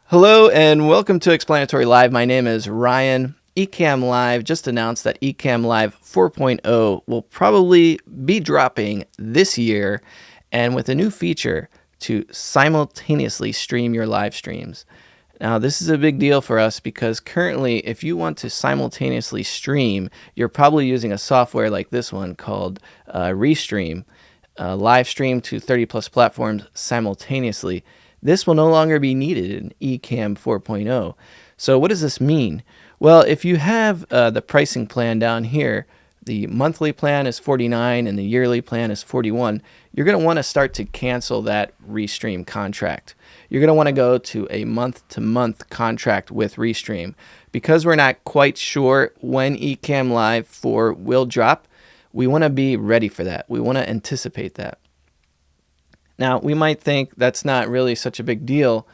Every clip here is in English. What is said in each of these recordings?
Hello and welcome to Explanatory Live. My name is Ryan. Ecamm Live just announced that Ecamm Live 4.0 will probably be dropping this year, and with a new feature to simultaneously stream your live streams. Now, this is a big deal for us because currently, if you want to simultaneously stream, you're probably using a software like this one called ReStream, live stream to 30 plus platforms simultaneously. This will no longer be needed in Ecamm 4.0. So what does this mean? Well, if you have the pricing plan down here, the monthly plan is $49 and the yearly plan is $41, you're going to want to start to cancel that ReStream contract. You're going to want to go to a month-to-month contract with ReStream. Because we're not quite sure when Ecamm Live 4 will drop, we want to be ready for that. We want to anticipate that. Now, we might think that's not really such a big deal,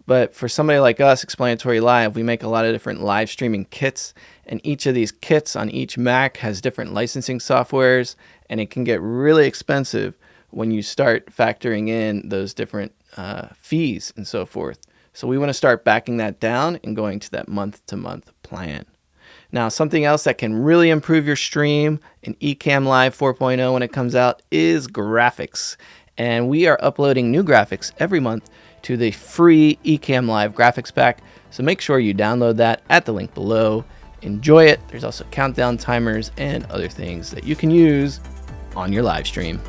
but for somebody like us, Explanatory Live, we make a lot of different live streaming kits, and each of these kits on each Mac has different licensing softwares, and it can get really expensive when you start factoring in those different fees and so forth. So we want to start backing that down and going to that month-to-month plan. Now, something else that can really improve your stream in Ecamm Live 4.0 when it comes out is graphics. And we are uploading new graphics every month to the free Ecamm Live graphics pack. So make sure you download that at the link below. Enjoy it. There's also countdown timers and other things that you can use on your live stream.